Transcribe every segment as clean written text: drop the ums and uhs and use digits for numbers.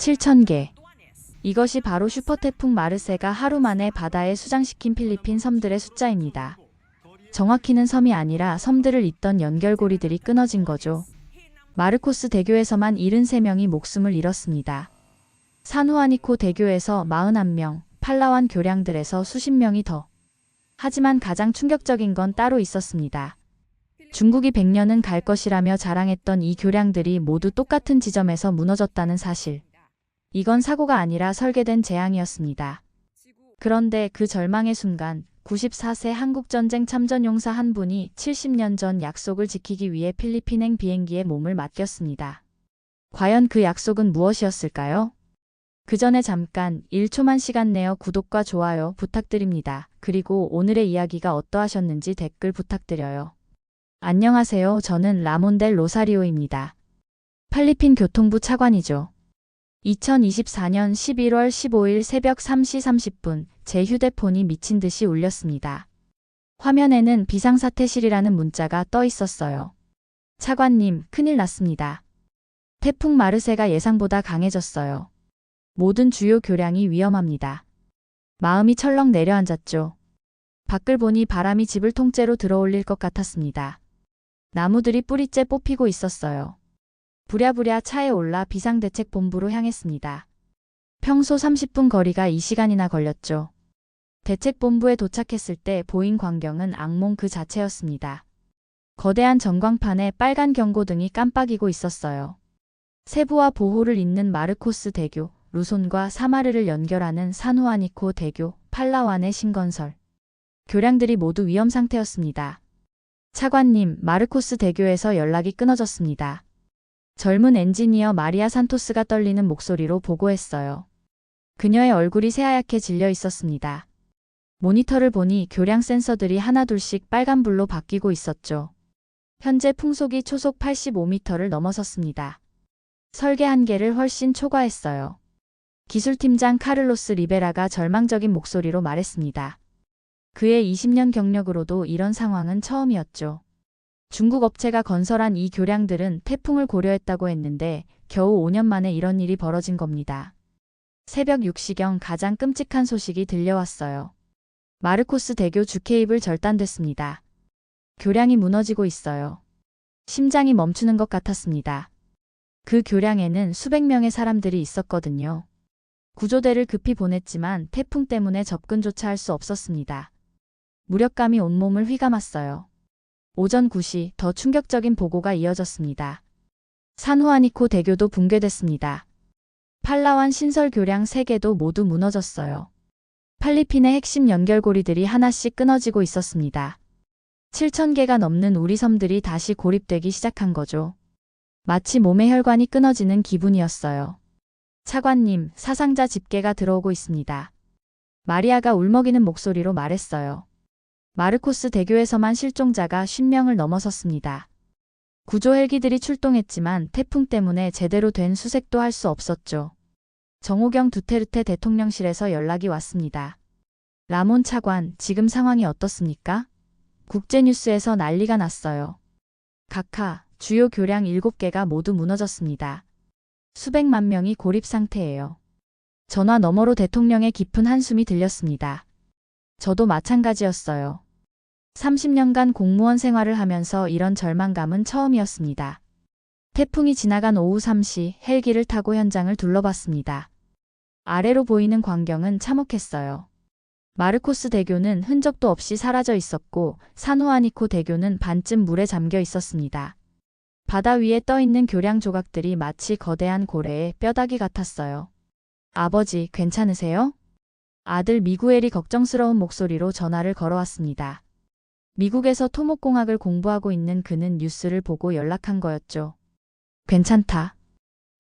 7,000개. 이것이 바로 슈퍼태풍 마르세가 하루 만에 바다에 수장시킨 필리핀 섬들의 숫자입니다. 정확히는 섬이 아니라 섬들을 잇던 연결고리들이 끊어진 거죠. 마르코스 대교에서만 73명이 목숨을 잃었습니다. 산후아니코 대교에서 41명, 팔라완 교량들에서 수십 명이 더. 하지만 가장 충격적인 건 따로 있었습니다. 중국이 100년은 갈 것이라며 자랑했던 이 교량들이 모두 똑같은 지점에서 무너졌다는 사실. 이건 사고가 아니라 설계된 재앙이었습니다. 그런데 그 절망의 순간 94세 한국전쟁 참전용사 한 분이 70년 전 약속을 지키기 위해 필리핀행 비행기에 몸을 맡겼습니다. 과연 그 약속은 무엇이었을까요? 그 전에 잠깐 1초만 시간 내어 구독과 좋아요 부탁드립니다. 그리고 오늘의 이야기가 어떠하셨는지 댓글 부탁드려요. 안녕하세요. 저는 라몬델 로사리오입니다. 필리핀 교통부 차관이죠. 2024년 11월 15일 새벽 3시 30분 제 휴대폰이 미친 듯이 울렸습니다. 화면에는 비상사태실이라는 문자가 떠 있었어요. 차관님, 큰일 났습니다. 태풍 마르세가 예상보다 강해졌어요. 모든 주요 교량이 위험합니다. 마음이 철렁 내려앉았죠. 밖을 보니 바람이 집을 통째로 들어올릴 것 같았습니다. 나무들이 뿌리째 뽑히고 있었어요. 부랴부랴 차에 올라 비상대책본부로 향했습니다. 평소 30분 거리가 2시간이나 걸렸죠. 대책본부에 도착했을 때 보인 광경은 악몽 그 자체였습니다. 거대한 전광판에 빨간 경고등이 깜빡이고 있었어요. 세부와 보호를 잇는 마르코스 대교, 루손과 사마르를 연결하는 산후아니코 대교, 팔라완의 신건설. 교량들이 모두 위험 상태였습니다. 차관님, 마르코스 대교에서 연락이 끊어졌습니다. 젊은 엔지니어 마리아 산토스가 떨리는 목소리로 보고했어요. 그녀의 얼굴이 새하얗게 질려 있었습니다. 모니터를 보니 교량 센서들이 하나둘씩 빨간불로 바뀌고 있었죠. 현재 풍속이 초속 85m를 넘어섰습니다. 설계 한계를 훨씬 초과했어요. 기술팀장 카를로스 리베라가 절망적인 목소리로 말했습니다. 그의 20년 경력으로도 이런 상황은 처음이었죠. 중국 업체가 건설한 이 교량들은 태풍을 고려했다고 했는데 겨우 5년 만에 이런 일이 벌어진 겁니다. 새벽 6시경 가장 끔찍한 소식이 들려왔어요. 마르코스 대교 주케이블 절단됐습니다. 교량이 무너지고 있어요. 심장이 멈추는 것 같았습니다. 그 교량에는 수백 명의 사람들이 있었거든요. 구조대를 급히 보냈지만 태풍 때문에 접근조차 할 수 없었습니다. 무력감이 온몸을 휘감았어요. 오전 9시 더 충격적인 보고가 이어졌습니다. 산후아니코 대교도 붕괴됐습니다. 팔라완 신설 교량 3개도 모두 무너졌어요. 필리핀의 핵심 연결고리들이 하나씩 끊어지고 있었습니다. 7,000개가 넘는 우리 섬들이 다시 고립되기 시작한 거죠. 마치 몸의 혈관이 끊어지는 기분이었어요. 차관님, 사상자 집계가 들어오고 있습니다. 마리아가 울먹이는 목소리로 말했어요. 마르코스 대교에서만 실종자가 50명을 넘어섰습니다. 구조 헬기들이 출동했지만 태풍 때문에 제대로 된 수색도 할 수 없었죠. 정호경 두테르테 대통령실에서 연락이 왔습니다. 라몬 차관, 지금 상황이 어떻습니까? 국제뉴스에서 난리가 났어요. 각하, 주요 교량 7개가 모두 무너졌습니다. 수백만 명이 고립 상태예요. 전화 너머로 대통령의 깊은 한숨이 들렸습니다. 저도 마찬가지였어요. 30년간 공무원 생활을 하면서 이런 절망감은 처음이었습니다. 태풍이 지나간 오후 3시 헬기를 타고 현장을 둘러봤습니다. 아래로 보이는 광경은 참혹했어요. 마르코스 대교는 흔적도 없이 사라져 있었고 산후아니코 대교는 반쯤 물에 잠겨 있었습니다. 바다 위에 떠있는 교량 조각들이 마치 거대한 고래의 뼈다귀 같았어요. 아버지, 괜찮으세요? 아들 미구엘이 걱정스러운 목소리로 전화를 걸어왔습니다. 미국에서 토목공학을 공부하고 있는 그는 뉴스를 보고 연락한 거였죠. 괜찮다.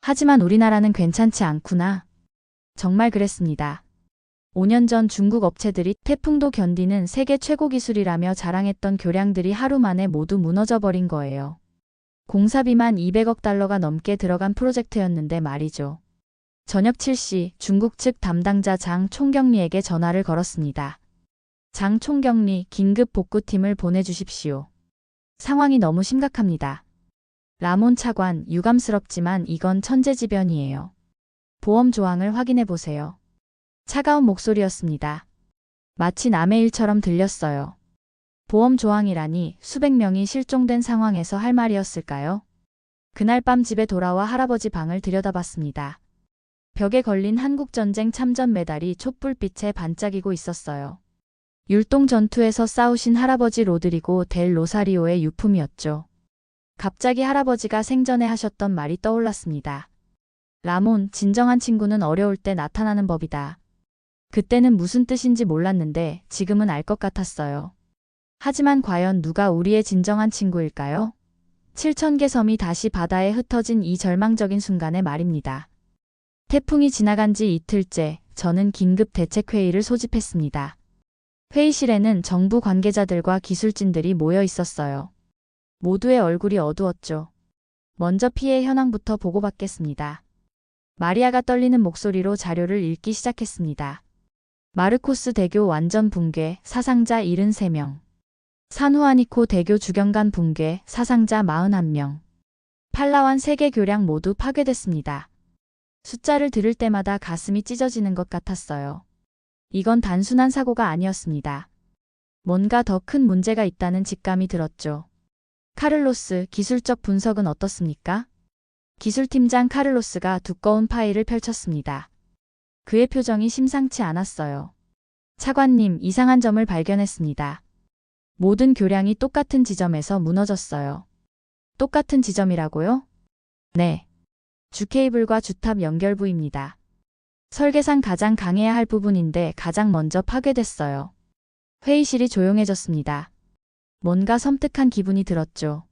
하지만 우리나라는 괜찮지 않구나. 정말 그랬습니다. 5년 전 중국 업체들이 태풍도 견디는 세계 최고 기술이라며 자랑했던 교량들이 하루 만에 모두 무너져 버린 거예요. 공사비만 200억 달러가 넘게 들어간 프로젝트였는데 말이죠. 저녁 7시 중국 측 담당자 장 총경리에게 전화를 걸었습니다. 장 총경리, 긴급 복구팀을 보내주십시오. 상황이 너무 심각합니다. 라몬 차관, 유감스럽지만 이건 천재지변이에요. 보험 조항을 확인해 보세요. 차가운 목소리였습니다. 마치 남의 일처럼 들렸어요. 보험 조항이라니 수백 명이 실종된 상황에서 할 말이었을까요? 그날 밤 집에 돌아와 할아버지 방을 들여다봤습니다. 벽에 걸린 한국전쟁 참전 메달이 촛불빛에 반짝이고 있었어요. 율동 전투에서 싸우신 할아버지 로드리고 델 로사리오의 유품이었죠. 갑자기 할아버지가 생전에 하셨던 말이 떠올랐습니다. 라몬, 진정한 친구는 어려울 때 나타나는 법이다. 그때는 무슨 뜻인지 몰랐는데 지금은 알 것 같았어요. 하지만 과연 누가 우리의 진정한 친구일까요? 7,000개 섬이 다시 바다에 흩어진 이 절망적인 순간에 말입니다. 태풍이 지나간 지 이틀째 저는 긴급 대책회의를 소집했습니다. 회의실에는 정부 관계자들과 기술진들이 모여 있었어요. 모두의 얼굴이 어두웠죠. 먼저 피해 현황부터 보고받겠습니다. 마리아가 떨리는 목소리로 자료를 읽기 시작했습니다. 마르코스 대교 완전 붕괴, 사상자 73명. 산후아니코 대교 주경간 붕괴, 사상자 41명. 팔라완 세계 교량 모두 파괴됐습니다. 숫자를 들을 때마다 가슴이 찢어지는 것 같았어요. 이건 단순한 사고가 아니었습니다. 뭔가 더 큰 문제가 있다는 직감이 들었죠. 카를로스, 기술적 분석은 어떻습니까? 기술팀장 카를로스가 두꺼운 파일을 펼쳤습니다. 그의 표정이 심상치 않았어요. 차관님, 이상한 점을 발견했습니다. 모든 교량이 똑같은 지점에서 무너졌어요. 똑같은 지점이라고요? 네. 주케이블과 주탑 연결부입니다. 설계상 가장 강해야 할 부분인데 가장 먼저 파괴됐어요. 회의실이 조용해졌습니다. 뭔가 섬뜩한 기분이 들었죠.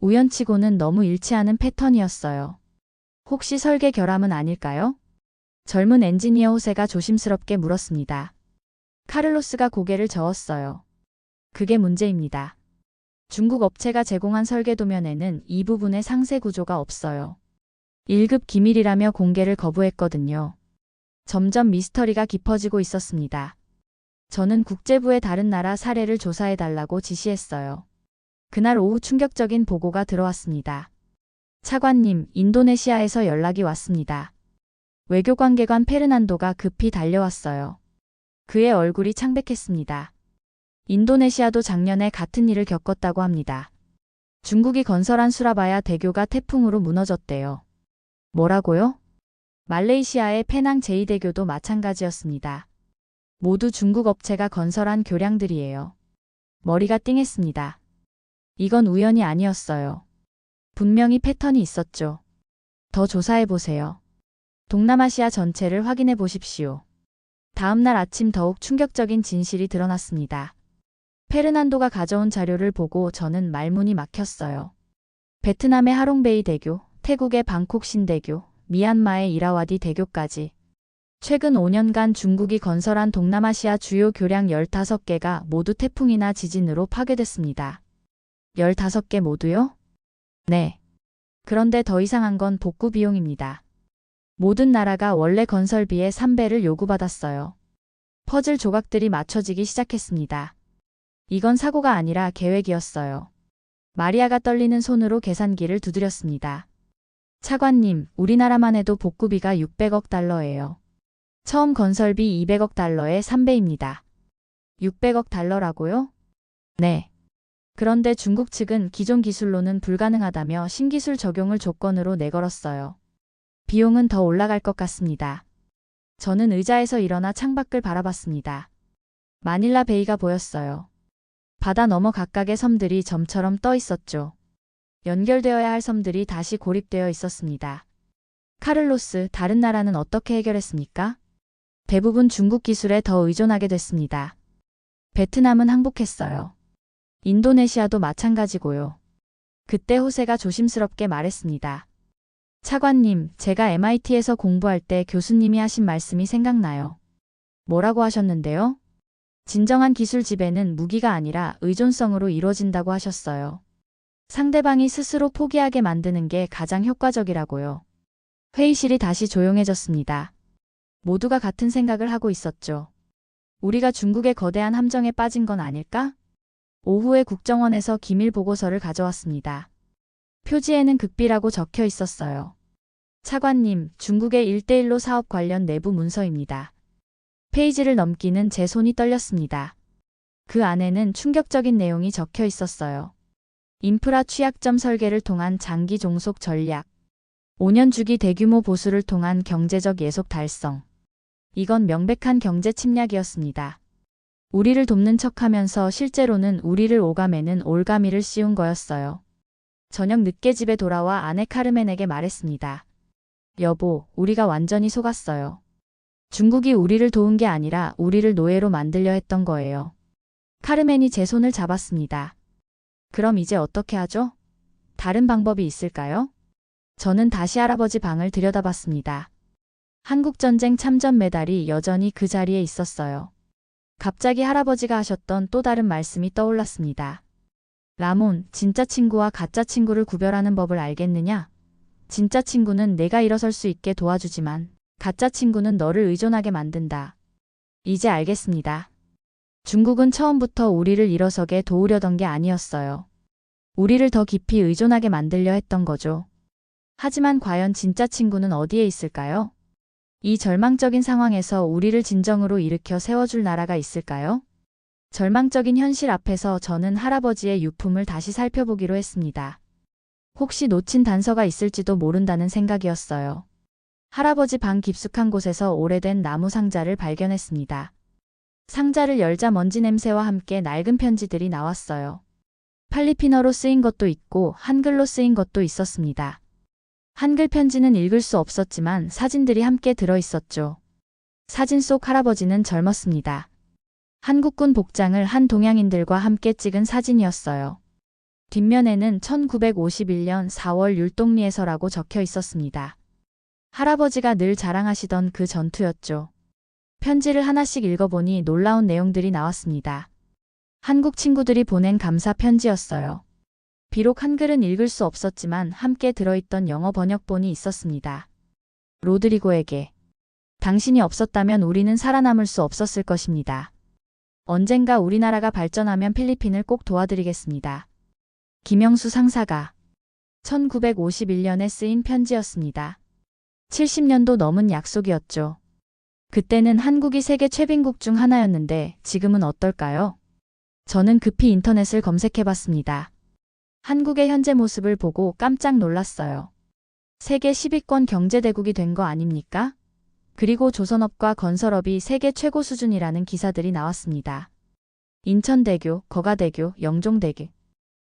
우연치고는 너무 일치하는 패턴이었어요. 혹시 설계 결함은 아닐까요? 젊은 엔지니어 호세가 조심스럽게 물었습니다. 카를로스가 고개를 저었어요. 그게 문제입니다. 중국 업체가 제공한 설계 도면에는 이 부분의 상세 구조가 없어요. 1급 기밀이라며 공개를 거부했거든요. 점점 미스터리가 깊어지고 있었습니다. 저는 국제부의 다른 나라 사례를 조사해달라고 지시했어요. 그날 오후 충격적인 보고가 들어왔습니다. 차관님, 인도네시아에서 연락이 왔습니다. 외교관계관 페르난도가 급히 달려왔어요. 그의 얼굴이 창백했습니다. 인도네시아도 작년에 같은 일을 겪었다고 합니다. 중국이 건설한 수라바야 대교가 태풍으로 무너졌대요. 뭐라고요? 말레이시아의 페낭 제2대교도 마찬가지였습니다. 모두 중국 업체가 건설한 교량들이에요. 머리가 띵했습니다. 이건 우연이 아니었어요. 분명히 패턴이 있었죠. 더 조사해보세요. 동남아시아 전체를 확인해 보십시오. 다음 날 아침 더욱 충격적인 진실이 드러났습니다. 페르난도가 가져온 자료를 보고 저는 말문이 막혔어요. 베트남의 하롱베이 대교, 태국의 방콕 신대교, 미얀마의 이라와디 대교까지. 최근 5년간 중국이 건설한 동남아시아 주요 교량 15개가 모두 태풍이나 지진으로 파괴됐습니다. 15개 모두요? 네. 그런데 더 이상한 건 복구 비용입니다. 모든 나라가 원래 건설비의 3배를 요구받았어요. 퍼즐 조각들이 맞춰지기 시작했습니다. 이건 사고가 아니라 계획이었어요. 마리아가 떨리는 손으로 계산기를 두드렸습니다. 차관님, 우리나라만 해도 복구비가 600억 달러예요. 처음 건설비 200억 달러의 3배입니다. 600억 달러라고요? 네. 그런데 중국 측은 기존 기술로는 불가능하다며 신기술 적용을 조건으로 내걸었어요. 비용은 더 올라갈 것 같습니다. 저는 의자에서 일어나 창밖을 바라봤습니다. 마닐라 베이가 보였어요. 바다 너머 각각의 섬들이 점처럼 떠 있었죠. 연결되어야 할 섬들이 다시 고립되어 있었습니다. 카를로스, 다른 나라는 어떻게 해결했습니까? 대부분 중국 기술에 더 의존하게 됐습니다. 베트남은 항복했어요. 인도네시아도 마찬가지고요. 그때 호세가 조심스럽게 말했습니다. 차관님, 제가 MIT에서 공부할 때 교수님이 하신 말씀이 생각나요. 뭐라고 하셨는데요? 진정한 기술 지배는 무기가 아니라 의존성으로 이루어진다고 하셨어요. 상대방이 스스로 포기하게 만드는 게 가장 효과적이라고요. 회의실이 다시 조용해졌습니다. 모두가 같은 생각을 하고 있었죠. 우리가 중국의 거대한 함정에 빠진 건 아닐까? 오후에 국정원에서 기밀 보고서를 가져왔습니다. 표지에는 극비라고 적혀 있었어요. 차관님, 중국의 1대1로 사업 관련 내부 문서입니다. 페이지를 넘기는 제 손이 떨렸습니다. 그 안에는 충격적인 내용이 적혀 있었어요. 인프라 취약점 설계를 통한 장기 종속 전략, 5년 주기 대규모 보수를 통한 경제적 예속 달성. 이건 명백한 경제 침략이었습니다. 우리를 돕는 척하면서 실제로는 우리를 오가매는 올가미를 씌운 거였어요. 저녁 늦게 집에 돌아와 아내 카르멘에게 말했습니다. 여보, 우리가 완전히 속았어요. 중국이 우리를 도운 게 아니라 우리를 노예로 만들려 했던 거예요. 카르멘이 제 손을 잡았습니다. 그럼 이제 어떻게 하죠? 다른 방법이 있을까요? 저는 다시 할아버지 방을 들여다봤습니다. 한국전쟁 참전 메달이 여전히 그 자리에 있었어요. 갑자기 할아버지가 하셨던 또 다른 말씀이 떠올랐습니다. 라몬, 진짜 친구와 가짜 친구를 구별하는 법을 알겠느냐? 진짜 친구는 내가 일어설 수 있게 도와주지만 가짜 친구는 너를 의존하게 만든다. 이제 알겠습니다. 중국은 처음부터 우리를 일어서게 도우려던 게 아니었어요. 우리를 더 깊이 의존하게 만들려 했던 거죠. 하지만 과연 진짜 친구는 어디에 있을까요? 이 절망적인 상황에서 우리를 진정으로 일으켜 세워줄 나라가 있을까요? 절망적인 현실 앞에서 저는 할아버지의 유품을 다시 살펴보기로 했습니다. 혹시 놓친 단서가 있을지도 모른다는 생각이었어요. 할아버지 방 깊숙한 곳에서 오래된 나무 상자를 발견했습니다. 상자를 열자 먼지 냄새와 함께 낡은 편지들이 나왔어요. 필리핀어로 쓰인 것도 있고 한글로 쓰인 것도 있었습니다. 한글 편지는 읽을 수 없었지만 사진들이 함께 들어있었죠. 사진 속 할아버지는 젊었습니다. 한국군 복장을 한 동양인들과 함께 찍은 사진이었어요. 뒷면에는 1951년 4월 율동리에서라고 적혀 있었습니다. 할아버지가 늘 자랑하시던 그 전투였죠. 편지를 하나씩 읽어보니 놀라운 내용들이 나왔습니다. 한국 친구들이 보낸 감사 편지였어요. 비록 한글은 읽을 수 없었지만 함께 들어있던 영어 번역본이 있었습니다. 로드리고에게. 당신이 없었다면 우리는 살아남을 수 없었을 것입니다. 언젠가 우리나라가 발전하면 필리핀을 꼭 도와드리겠습니다. 김영수 상사가. 1951년에 쓰인 편지였습니다. 70년도 넘은 약속이었죠. 그때는 한국이 세계 최빈국 중 하나였는데 지금은 어떨까요? 저는 급히 인터넷을 검색해봤습니다. 한국의 현재 모습을 보고 깜짝 놀랐어요. 세계 10위권 경제대국이 된 거 아닙니까? 그리고 조선업과 건설업이 세계 최고 수준이라는 기사들이 나왔습니다. 인천대교, 거가대교, 영종대교.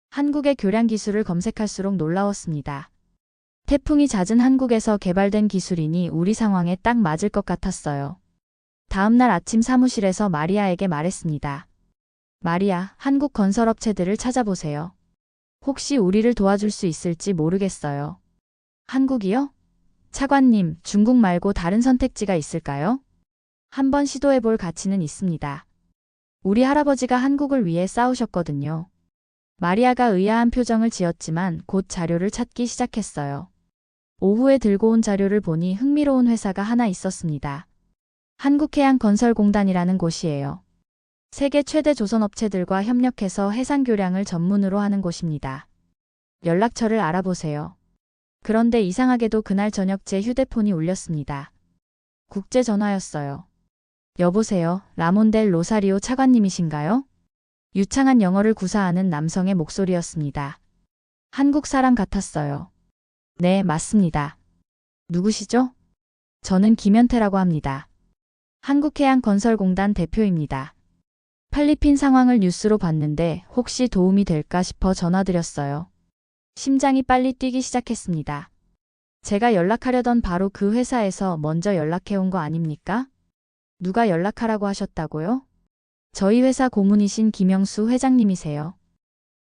한국의 교량 기술을 검색할수록 놀라웠습니다. 태풍이 잦은 한국에서 개발된 기술이니 우리 상황에 딱 맞을 것 같았어요. 다음 날 아침 사무실에서 마리아에게 말했습니다. 마리아, 한국 건설업체들을 찾아보세요. 혹시 우리를 도와줄 수 있을지 모르겠어요. 한국이요? 차관님, 중국 말고 다른 선택지가 있을까요? 한번 시도해볼 가치는 있습니다. 우리 할아버지가 한국을 위해 싸우셨거든요. 마리아가 의아한 표정을 지었지만 곧 자료를 찾기 시작했어요. 오후에 들고 온 자료를 보니 흥미로운 회사가 하나 있었습니다. 한국해양건설공단이라는 곳이에요. 세계 최대 조선업체들과 협력해서 해상교량을 전문으로 하는 곳입니다. 연락처를 알아보세요. 그런데 이상하게도 그날 저녁 제 휴대폰이 울렸습니다. 국제전화였어요. 여보세요, 라몬 델 로사리오 차관님이신가요? 유창한 영어를 구사하는 남성의 목소리였습니다. 한국 사람 같았어요. 네, 맞습니다. 누구시죠? 저는 김현태라고 합니다. 한국해양건설공단 대표입니다. 필리핀 상황을 뉴스로 봤는데 혹시 도움이 될까 싶어 전화드렸어요. 심장이 빨리 뛰기 시작했습니다. 제가 연락하려던 바로 그 회사에서 먼저 연락해온 거 아닙니까? 누가 연락하라고 하셨다고요? 저희 회사 고문이신 김영수 회장님이세요.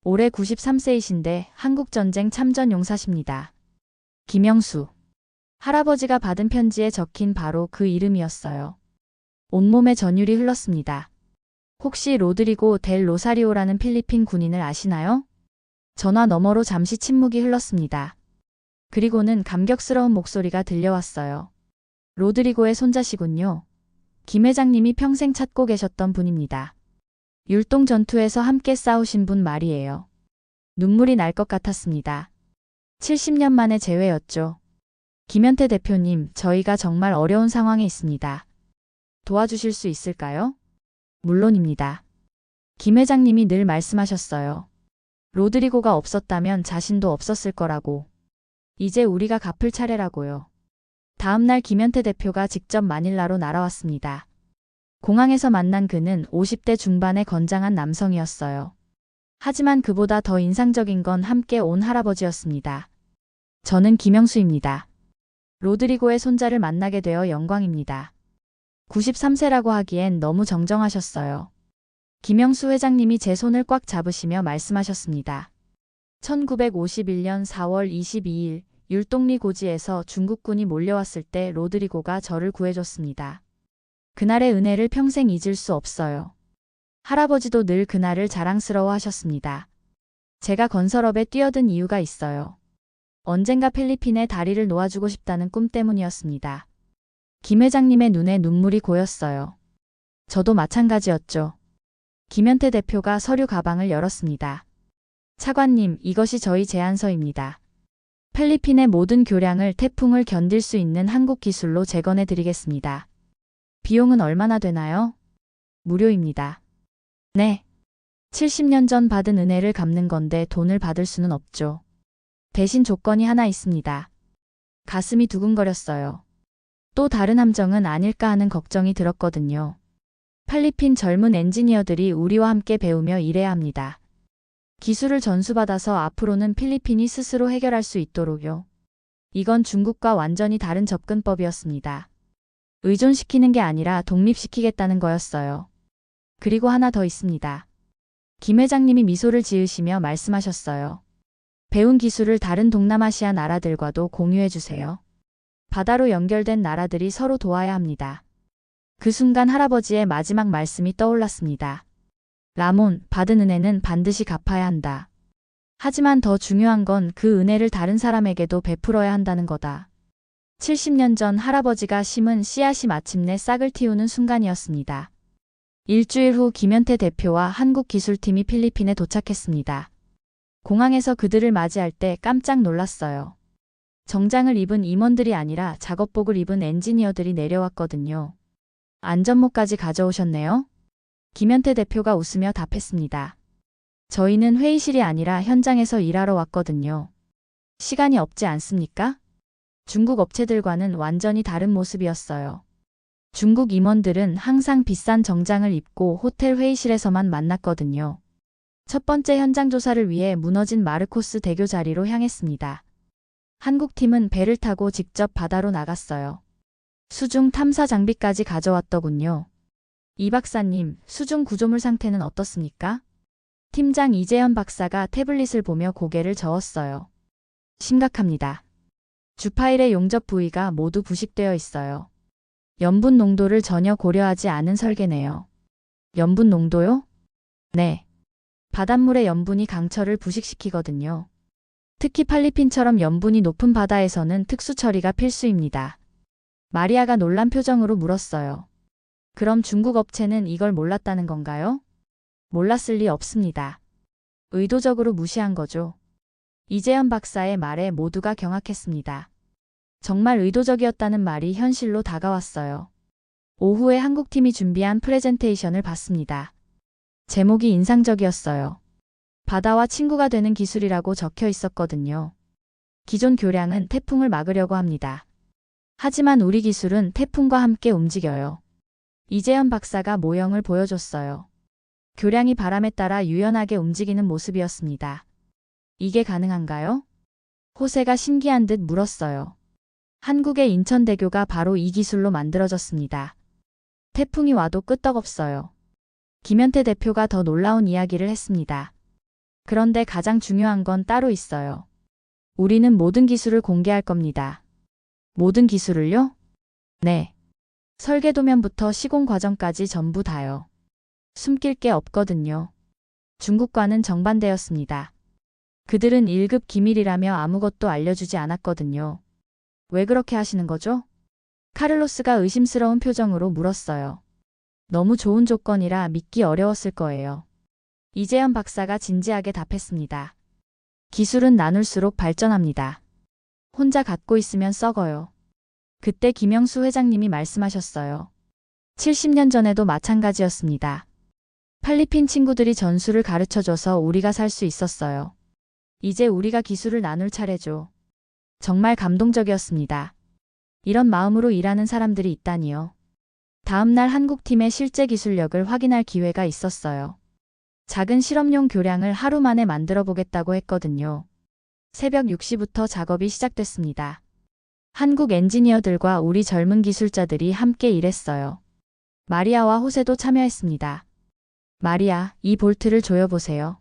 올해 93세이신데 한국전쟁 참전 용사십니다. 김영수. 할아버지가 받은 편지에 적힌 바로 그 이름이었어요. 온몸에 전율이 흘렀습니다. 혹시 로드리고 델 로사리오라는 필리핀 군인을 아시나요? 전화 너머로 잠시 침묵이 흘렀습니다. 그리고는 감격스러운 목소리가 들려왔어요. 로드리고의 손자시군요. 김 회장님이 평생 찾고 계셨던 분입니다. 율동 전투에서 함께 싸우신 분 말이에요. 눈물이 날 것 같았습니다. 70년 만의 재회였죠. 김현태 대표님, 저희가 정말 어려운 상황에 있습니다. 도와주실 수 있을까요? 물론입니다. 김 회장님이 늘 말씀하셨어요. 로드리고가 없었다면 자신도 없었을 거라고. 이제 우리가 갚을 차례라고요. 다음 날 김현태 대표가 직접 마닐라로 날아왔습니다. 공항에서 만난 그는 50대 중반의 건장한 남성이었어요. 하지만 그보다 더 인상적인 건 함께 온 할아버지였습니다. 저는 김영수입니다. 로드리고의 손자를 만나게 되어 영광입니다. 93세라고 하기엔 너무 정정하셨어요. 김영수 회장님이 제 손을 꽉 잡으시며 말씀하셨습니다. 1951년 4월 22일 율동리 고지에서 중국군이 몰려왔을 때 로드리고가 저를 구해줬습니다. 그날의 은혜를 평생 잊을 수 없어요. 할아버지도 늘 그날을 자랑스러워 하셨습니다. 제가 건설업에 뛰어든 이유가 있어요. 언젠가 필리핀에 다리를 놓아주고 싶다는 꿈 때문이었습니다. 김 회장님의 눈에 눈물이 고였어요. 저도 마찬가지였죠. 김현태 대표가 서류 가방을 열었습니다. 차관님, 이것이 저희 제안서입니다. 필리핀의 모든 교량을 태풍을 견딜 수 있는 한국 기술로 재건해 드리겠습니다. 비용은 얼마나 되나요? 무료입니다. 네. 70년 전 받은 은혜를 갚는 건데 돈을 받을 수는 없죠. 대신 조건이 하나 있습니다. 가슴이 두근거렸어요. 또 다른 함정은 아닐까 하는 걱정이 들었거든요. 필리핀 젊은 엔지니어들이 우리와 함께 배우며 일해야 합니다. 기술을 전수받아서 앞으로는 필리핀이 스스로 해결할 수 있도록요. 이건 중국과 완전히 다른 접근법이었습니다. 의존시키는 게 아니라 독립시키겠다는 거였어요. 그리고 하나 더 있습니다. 김 회장님이 미소를 지으시며 말씀하셨어요. 배운 기술을 다른 동남아시아 나라들과도 공유해 주세요. 바다로 연결된 나라들이 서로 도와야 합니다. 그 순간 할아버지의 마지막 말씀이 떠올랐습니다. 라몬, 받은 은혜는 반드시 갚아야 한다. 하지만 더 중요한 건 그 은혜를 다른 사람에게도 베풀어야 한다는 거다. 70년 전 할아버지가 심은 씨앗이 마침내 싹을 틔우는 순간이었습니다. 일주일 후 김현태 대표와 한국 기술팀이 필리핀에 도착했습니다. 공항에서 그들을 맞이할 때 깜짝 놀랐어요. 정장을 입은 임원들이 아니라 작업복을 입은 엔지니어들이 내려왔거든요. 안전모까지 가져오셨네요? 김현태 대표가 웃으며 답했습니다. 저희는 회의실이 아니라 현장에서 일하러 왔거든요. 시간이 없지 않습니까? 중국 업체들과는 완전히 다른 모습이었어요. 중국 임원들은 항상 비싼 정장을 입고 호텔 회의실에서만 만났거든요. 첫 번째 현장 조사를 위해 무너진 마르코스 대교 자리로 향했습니다. 한국 팀은 배를 타고 직접 바다로 나갔어요. 수중 탐사 장비까지 가져왔더군요. 이 박사님, 수중 구조물 상태는 어떻습니까? 팀장 이재현 박사가 태블릿을 보며 고개를 저었어요. 심각합니다. 주파일의 용접 부위가 모두 부식되어 있어요. 염분 농도를 전혀 고려하지 않은 설계네요. 염분 농도요? 네. 바닷물의 염분이 강철을 부식시키거든요. 특히 필리핀처럼 염분이 높은 바다에서는 특수 처리가 필수입니다. 마리아가 놀란 표정으로 물었어요. 그럼 중국 업체는 이걸 몰랐다는 건가요? 몰랐을 리 없습니다. 의도적으로 무시한 거죠. 이재현 박사의 말에 모두가 경악했습니다. 정말 의도적이었다는 말이 현실로 다가왔어요. 오후에 한국팀이 준비한 프레젠테이션을 봤습니다. 제목이 인상적이었어요. 바다와 친구가 되는 기술이라고 적혀 있었거든요. 기존 교량은 태풍을 막으려고 합니다. 하지만 우리 기술은 태풍과 함께 움직여요. 이재현 박사가 모형을 보여줬어요. 교량이 바람에 따라 유연하게 움직이는 모습이었습니다. 이게 가능한가요? 호세가 신기한 듯 물었어요. 한국의 인천대교가 바로 이 기술로 만들어졌습니다. 태풍이 와도 끄떡없어요. 김현태 대표가 더 놀라운 이야기를 했습니다. 그런데 가장 중요한 건 따로 있어요. 우리는 모든 기술을 공개할 겁니다. 모든 기술을요? 네. 설계 도면부터 시공 과정까지 전부 다요. 숨길 게 없거든요. 중국과는 정반대였습니다. 그들은 1급 기밀이라며 아무것도 알려주지 않았거든요. 왜 그렇게 하시는 거죠? 카를로스가 의심스러운 표정으로 물었어요. 너무 좋은 조건이라 믿기 어려웠을 거예요. 이재현 박사가 진지하게 답했습니다. 기술은 나눌수록 발전합니다. 혼자 갖고 있으면 썩어요. 그때 김영수 회장님이 말씀하셨어요. 70년 전에도 마찬가지였습니다. 필리핀 친구들이 전술을 가르쳐줘서 우리가 살 수 있었어요. 이제 우리가 기술을 나눌 차례죠. 정말 감동적이었습니다. 이런 마음으로 일하는 사람들이 있다니요. 다음 날 한국팀의 실제 기술력을 확인할 기회가 있었어요. 작은 실험용 교량을 하루 만에 만들어 보겠다고 했거든요. 새벽 6시부터 작업이 시작됐습니다. 한국 엔지니어들과 우리 젊은 기술자들이 함께 일했어요. 마리아와 호세도 참여했습니다. 마리아, 이 볼트를 조여보세요.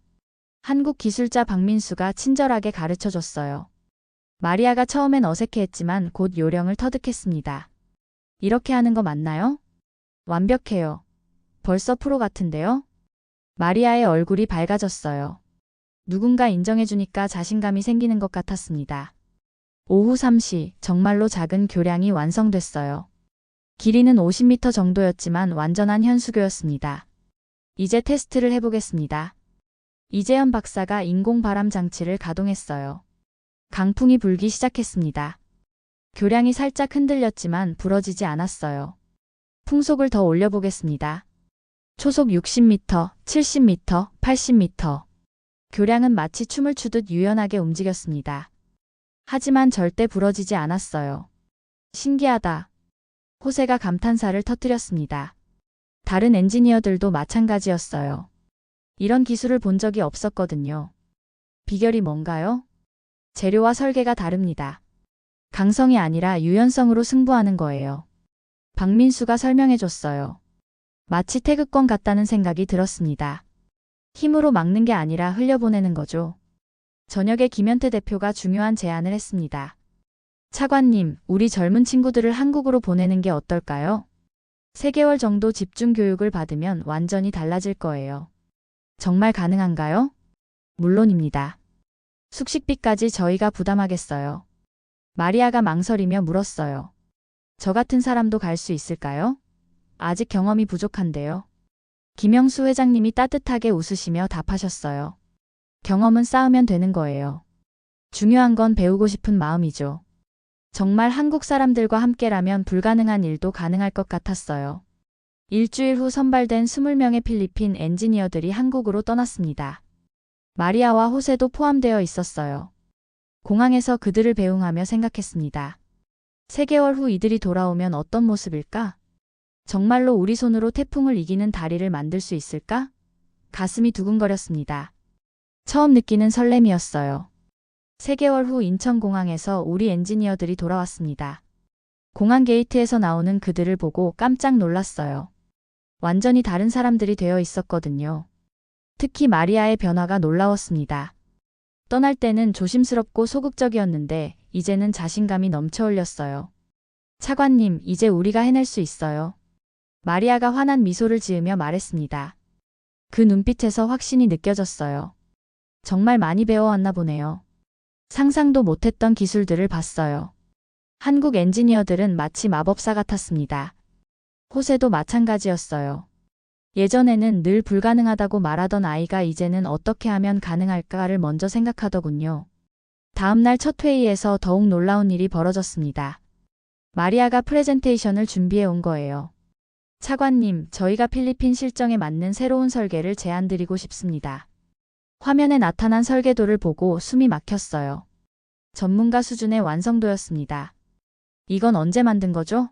한국 기술자 박민수가 친절하게 가르쳐줬어요. 마리아가 처음엔 어색해했지만 곧 요령을 터득했습니다. 이렇게 하는 거 맞나요? 완벽해요. 벌써 프로 같은데요? 마리아의 얼굴이 밝아졌어요. 누군가 인정해주니까 자신감이 생기는 것 같았습니다. 오후 3시, 정말로 작은 교량이 완성됐어요. 길이는 50m 정도였지만 완전한 현수교였습니다. 이제 테스트를 해보겠습니다. 이재현 박사가 인공바람 장치를 가동했어요. 강풍이 불기 시작했습니다. 교량이 살짝 흔들렸지만 부러지지 않았어요. 풍속을 더 올려보겠습니다. 초속 60m, 70m, 80m. 교량은 마치 춤을 추듯 유연하게 움직였습니다. 하지만 절대 부러지지 않았어요. 신기하다. 호세가 감탄사를 터뜨렸습니다. 다른 엔지니어들도 마찬가지였어요. 이런 기술을 본 적이 없었거든요. 비결이 뭔가요? 재료와 설계가 다릅니다. 강성이 아니라 유연성으로 승부하는 거예요. 박민수가 설명해줬어요. 마치 태극권 같다는 생각이 들었습니다. 힘으로 막는 게 아니라 흘려보내는 거죠. 저녁에 김현태 대표가 중요한 제안을 했습니다. 차관님, 우리 젊은 친구들을 한국으로 보내는 게 어떨까요? 3개월 정도 집중 교육을 받으면 완전히 달라질 거예요. 정말 가능한가요? 물론입니다. 숙식비까지 저희가 부담하겠어요. 마리아가 망설이며 물었어요. 저 같은 사람도 갈 수 있을까요? 아직 경험이 부족한데요. 김영수 회장님이 따뜻하게 웃으시며 답하셨어요. 경험은 쌓으면 되는 거예요. 중요한 건 배우고 싶은 마음이죠. 정말 한국 사람들과 함께라면 불가능한 일도 가능할 것 같았어요. 일주일 후 선발된 20명의 필리핀 엔지니어들이 한국으로 떠났습니다. 마리아와 호세도 포함되어 있었어요. 공항에서 그들을 배웅하며 생각했습니다. 3개월 후 이들이 돌아오면 어떤 모습일까? 정말로 우리 손으로 태풍을 이기는 다리를 만들 수 있을까? 가슴이 두근거렸습니다. 처음 느끼는 설렘이었어요. 3개월 후 인천공항에서 우리 엔지니어들이 돌아왔습니다. 공항 게이트에서 나오는 그들을 보고 깜짝 놀랐어요. 완전히 다른 사람들이 되어 있었거든요. 특히 마리아의 변화가 놀라웠습니다. 떠날 때는 조심스럽고 소극적이었는데 이제는 자신감이 넘쳐 흘렸어요. 차관님, 이제 우리가 해낼 수 있어요. 마리아가 환한 미소를 지으며 말했습니다. 그 눈빛에서 확신이 느껴졌어요. 정말 많이 배워왔나 보네요. 상상도 못했던 기술들을 봤어요. 한국 엔지니어들은 마치 마법사 같았습니다. 호세도 마찬가지였어요. 예전에는 늘 불가능하다고 말하던 아이가 이제는 어떻게 하면 가능할까를 먼저 생각하더군요. 다음 날 첫 회의에서 더욱 놀라운 일이 벌어졌습니다. 마리아가 프레젠테이션을 준비해 온 거예요. 차관님, 저희가 필리핀 실정에 맞는 새로운 설계를 제안드리고 싶습니다. 화면에 나타난 설계도를 보고 숨이 막혔어요. 전문가 수준의 완성도였습니다. 이건 언제 만든 거죠?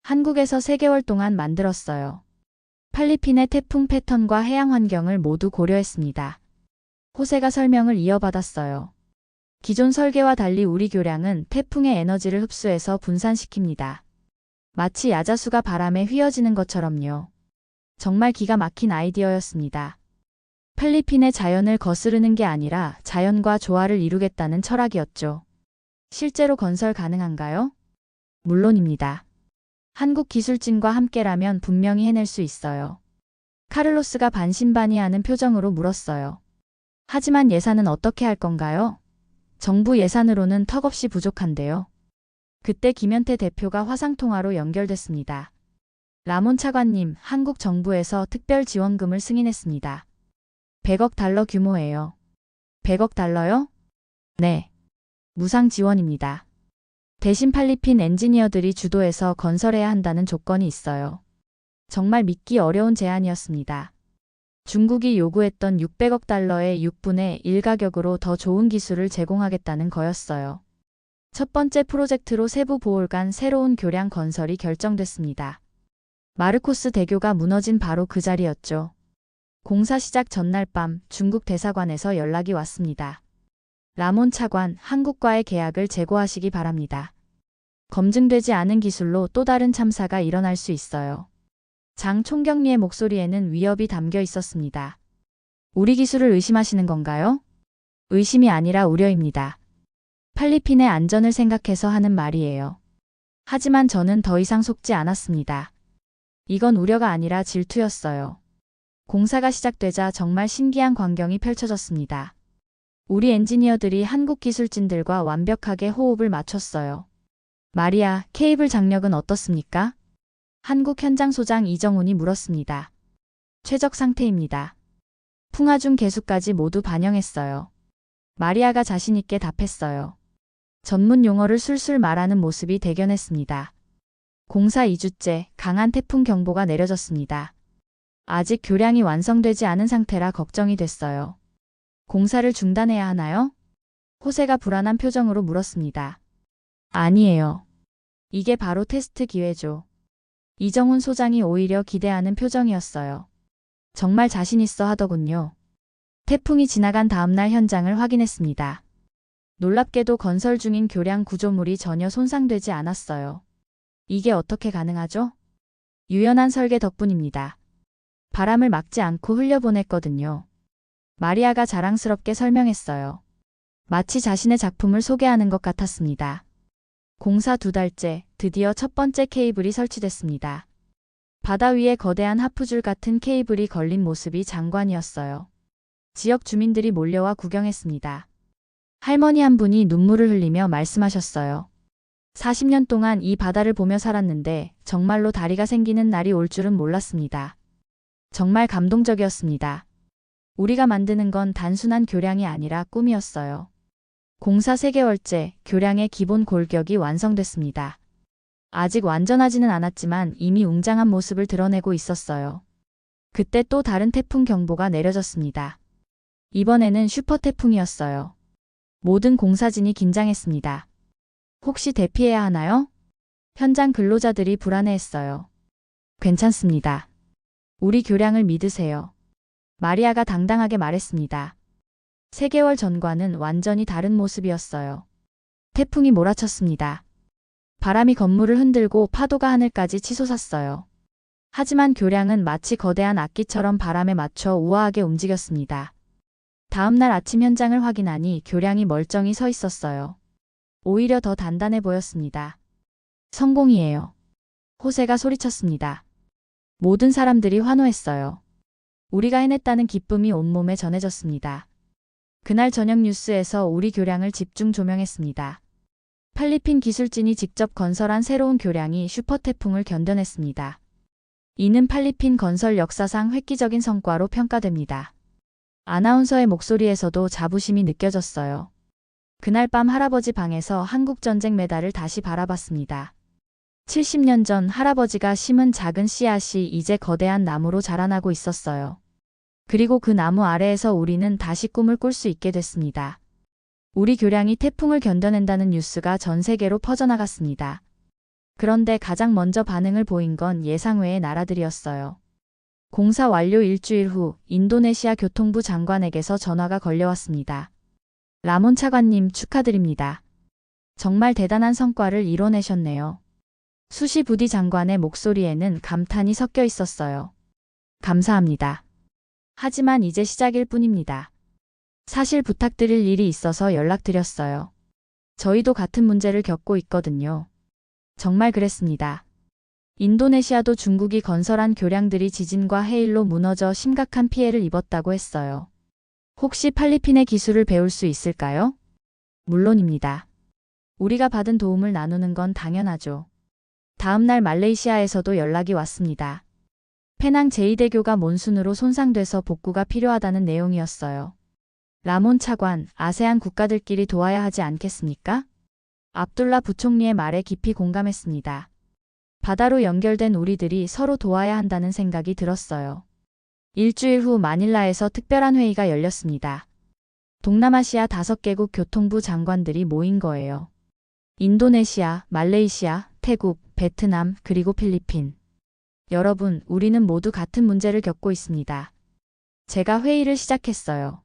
한국에서 3개월 동안 만들었어요. 필리핀의 태풍 패턴과 해양 환경을 모두 고려했습니다. 호세가 설명을 이어받았어요. 기존 설계와 달리 우리 교량은 태풍의 에너지를 흡수해서 분산시킵니다. 마치 야자수가 바람에 휘어지는 것처럼요. 정말 기가 막힌 아이디어였습니다. 필리핀의 자연을 거스르는 게 아니라 자연과 조화를 이루겠다는 철학이었죠. 실제로 건설 가능한가요? 물론입니다. 한국 기술진과 함께라면 분명히 해낼 수 있어요. 카를로스가 반신반의하는 표정으로 물었어요. 하지만 예산은 어떻게 할 건가요? 정부 예산으로는 턱없이 부족한데요. 그때 김현태 대표가 화상통화로 연결됐습니다. 라몬 차관님, 한국 정부에서 특별 지원금을 승인했습니다. 100억 달러 규모예요. 100억 달러요? 네. 무상 지원입니다. 대신 필리핀 엔지니어들이 주도해서 건설해야 한다는 조건이 있어요. 정말 믿기 어려운 제안이었습니다. 중국이 요구했던 600억 달러의 6분의 1 가격으로 더 좋은 기술을 제공하겠다는 거였어요. 첫 번째 프로젝트로 세부 보홀간 새로운 교량 건설이 결정됐습니다. 마르코스 대교가 무너진 바로 그 자리였죠. 공사 시작 전날 밤 중국 대사관에서 연락이 왔습니다. 라몬 차관, 한국과의 계약을 재고하시기 바랍니다. 검증되지 않은 기술로 또 다른 참사가 일어날 수 있어요. 장 총경리의 목소리에는 위협이 담겨 있었습니다. 우리 기술을 의심하시는 건가요? 의심이 아니라 우려입니다. 필리핀의 안전을 생각해서 하는 말이에요. 하지만 저는 더 이상 속지 않았습니다. 이건 우려가 아니라 질투였어요. 공사가 시작되자 정말 신기한 광경이 펼쳐졌습니다. 우리 엔지니어들이 한국 기술진들과 완벽하게 호흡을 맞췄어요. 마리아, 케이블 장력은 어떻습니까? 한국 현장 소장 이정훈이 물었습니다. 최적 상태입니다. 풍화중 개수까지 모두 반영했어요. 마리아가 자신있게 답했어요. 전문 용어를 술술 말하는 모습이 대견했습니다. 공사 2주째 강한 태풍 경보가 내려졌습니다. 아직 교량이 완성되지 않은 상태라 걱정이 됐어요. 공사를 중단해야 하나요? 호세가 불안한 표정으로 물었습니다. 아니에요. 이게 바로 테스트 기회죠. 이정훈 소장이 오히려 기대하는 표정이었어요. 정말 자신 있어 하더군요. 태풍이 지나간 다음날 현장을 확인했습니다. 놀랍게도 건설 중인 교량 구조물이 전혀 손상되지 않았어요. 이게 어떻게 가능하죠? 유연한 설계 덕분입니다. 바람을 막지 않고 흘려보냈거든요. 마리아가 자랑스럽게 설명했어요. 마치 자신의 작품을 소개하는 것 같았습니다. 공사 2달째 드디어 첫 번째 케이블이 설치됐습니다. 바다 위에 거대한 하프줄 같은 케이블이 걸린 모습이 장관이었어요. 지역 주민들이 몰려와 구경했습니다. 할머니 한 분이 눈물을 흘리며 말씀하셨어요. 40년 동안 이 바다를 보며 살았는데 정말로 다리가 생기는 날이 올 줄은 몰랐습니다. 정말 감동적이었습니다. 우리가 만드는 건 단순한 교량이 아니라 꿈이었어요. 공사 3개월째 교량의 기본 골격이 완성됐습니다. 아직 완전하지는 않았지만 이미 웅장한 모습을 드러내고 있었어요. 그때 또 다른 태풍 경보가 내려졌습니다. 이번에는 슈퍼 태풍이었어요. 모든 공사진이 긴장했습니다. 혹시 대피해야 하나요? 현장 근로자들이 불안해했어요. 괜찮습니다. 우리 교량을 믿으세요. 마리아가 당당하게 말했습니다. 3개월 전과는 완전히 다른 모습이었어요. 태풍이 몰아쳤습니다. 바람이 건물을 흔들고 파도가 하늘까지 치솟았어요. 하지만 교량은 마치 거대한 악기처럼 바람에 맞춰 우아하게 움직였습니다. 다음 날 아침 현장을 확인하니 교량이 멀쩡히 서 있었어요. 오히려 더 단단해 보였습니다. 성공이에요. 호세가 소리쳤습니다. 모든 사람들이 환호했어요. 우리가 해냈다는 기쁨이 온몸에 전해졌습니다. 그날 저녁 뉴스에서 우리 교량을 집중 조명했습니다. 필리핀 기술진이 직접 건설한 새로운 교량이 슈퍼태풍을 견뎌냈습니다. 이는 필리핀 건설 역사상 획기적인 성과로 평가됩니다. 아나운서의 목소리에서도 자부심이 느껴졌어요. 그날 밤 할아버지 방에서 한국전쟁 메달을 다시 바라봤습니다. 70년 전 할아버지가 심은 작은 씨앗이 이제 거대한 나무로 자라나고 있었어요. 그리고 그 나무 아래에서 우리는 다시 꿈을 꿀 수 있게 됐습니다. 우리 교량이 태풍을 견뎌낸다는 뉴스가 전 세계로 퍼져나갔습니다. 그런데 가장 먼저 반응을 보인 건 예상 외의 나라들이었어요. 공사 완료 일주일 후 인도네시아 교통부 장관에게서 전화가 걸려왔습니다. 라몬 차관님 축하드립니다. 정말 대단한 성과를 이뤄내셨네요. 수시 부디 장관의 목소리에는 감탄이 섞여 있었어요. 감사합니다. 하지만 이제 시작일 뿐입니다. 사실 부탁드릴 일이 있어서 연락드렸어요. 저희도 같은 문제를 겪고 있거든요. 정말 그랬습니다. 인도네시아도 중국이 건설한 교량들이 지진과 해일로 무너져 심각한 피해를 입었다고 했어요. 혹시 필리핀의 기술을 배울 수 있을까요? 물론입니다. 우리가 받은 도움을 나누는 건 당연하죠. 다음 날 말레이시아에서도 연락이 왔습니다. 페낭 제2대교가 몬순으로 손상돼서 복구가 필요하다는 내용이었어요. 라몬 차관, 아세안 국가들끼리 도와야 하지 않겠습니까? 압둘라 부총리의 말에 깊이 공감했습니다. 바다로 연결된 우리들이 서로 도와야 한다는 생각이 들었어요. 일주일 후 마닐라에서 특별한 회의가 열렸습니다. 동남아시아 5개국 교통부 장관들이 모인 거예요. 인도네시아, 말레이시아, 태국, 베트남, 그리고 필리핀. 여러분, 우리는 모두 같은 문제를 겪고 있습니다. 제가 회의를 시작했어요.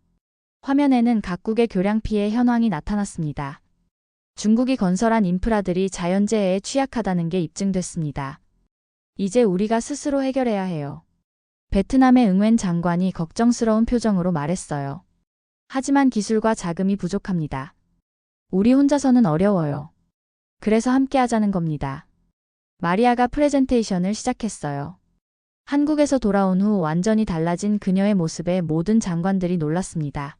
화면에는 각국의 교량 피해 현황이 나타났습니다. 중국이 건설한 인프라들이 자연재해에 취약하다는 게 입증됐습니다. 이제 우리가 스스로 해결해야 해요. 베트남의 응웬 장관이 걱정스러운 표정으로 말했어요. 하지만 기술과 자금이 부족합니다. 우리 혼자서는 어려워요. 그래서 함께 하자는 겁니다. 마리아가 프레젠테이션을 시작했어요. 한국에서 돌아온 후 완전히 달라진 그녀의 모습에 모든 장관들이 놀랐습니다.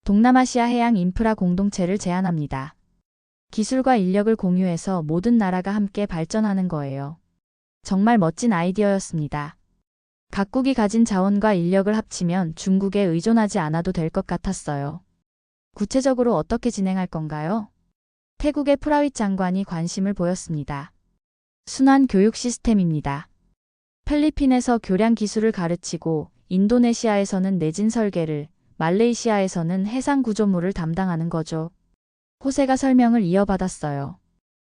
동남아시아 해양 인프라 공동체를 제안합니다. 기술과 인력을 공유해서 모든 나라가 함께 발전하는 거예요. 정말 멋진 아이디어였습니다. 각국이 가진 자원과 인력을 합치면 중국에 의존하지 않아도 될 것 같았어요. 구체적으로 어떻게 진행할 건가요? 태국의 프라윗 장관이 관심을 보였습니다. 순환 교육 시스템입니다. 필리핀에서 교량 기술을 가르치고 인도네시아에서는 내진 설계를, 말레이시아에서는 해상 구조물을 담당하는 거죠. 호세가 설명을 이어받았어요.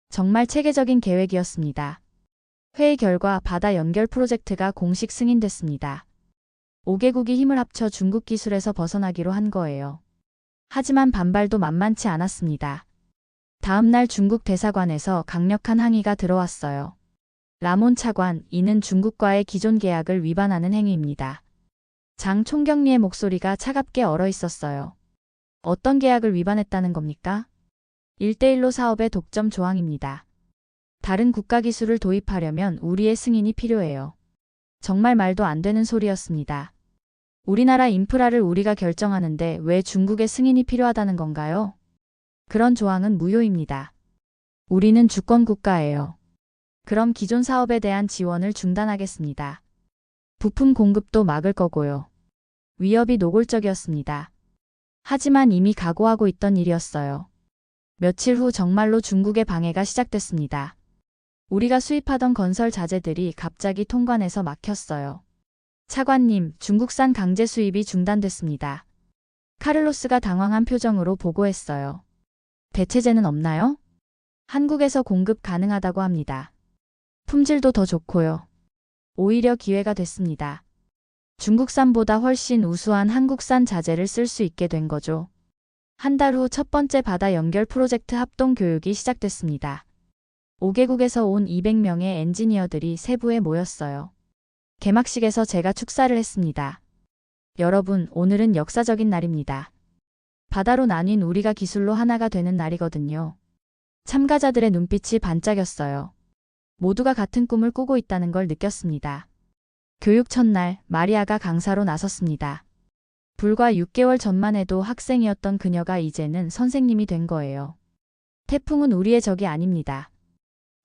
정말 체계적인 계획이었습니다. 회의 결과 바다 연결 프로젝트가 공식 승인됐습니다. 5개국이 힘을 합쳐 중국 기술에서 벗어나기로 한 거예요. 하지만 반발도 만만치 않았습니다. 다음 날 중국 대사관에서 강력한 항의가 들어왔어요. 라몬 차관, 이는 중국과의 기존 계약을 위반하는 행위입니다. 장 총경리의 목소리가 차갑게 얼어 있었어요. 어떤 계약을 위반했다는 겁니까? 1:1로 사업의 독점 조항입니다. 다른 국가 기술을 도입하려면 우리의 승인이 필요해요. 정말 말도 안 되는 소리였습니다. 우리나라 인프라를 우리가 결정하는데 왜 중국의 승인이 필요하다는 건가요? 그런 조항은 무효입니다. 우리는 주권 국가예요. 그럼 기존 사업에 대한 지원을 중단하겠습니다. 부품 공급도 막을 거고요. 위협이 노골적이었습니다. 하지만 이미 각오하고 있던 일이었어요. 며칠 후 정말로 중국의 방해가 시작됐습니다. 우리가 수입하던 건설 자재들이 갑자기 통관에서 막혔어요. 차관님, 중국산 강제 수입이 중단됐습니다. 카를로스가 당황한 표정으로 보고했어요. 대체제는 없나요? 한국에서 공급 가능하다고 합니다. 품질도 더 좋고요. 오히려 기회가 됐습니다. 중국산보다 훨씬 우수한 한국산 자재를 쓸 수 있게 된 거죠. 한 달 후 첫 번째 바다 연결 프로젝트 합동 교육이 시작됐습니다. 5개국에서 온 200명의 엔지니어들이 세부에 모였어요. 개막식에서 제가 축사를 했습니다. 여러분, 오늘은 역사적인 날입니다. 바다로 나뉜 우리가 기술로 하나가 되는 날이거든요. 참가자들의 눈빛이 반짝였어요. 모두가 같은 꿈을 꾸고 있다는 걸 느꼈습니다. 교육 첫날, 마리아가 강사로 나섰습니다. 불과 6개월 전만 해도 학생이었던 그녀가 이제는 선생님이 된 거예요. 태풍은 우리의 적이 아닙니다.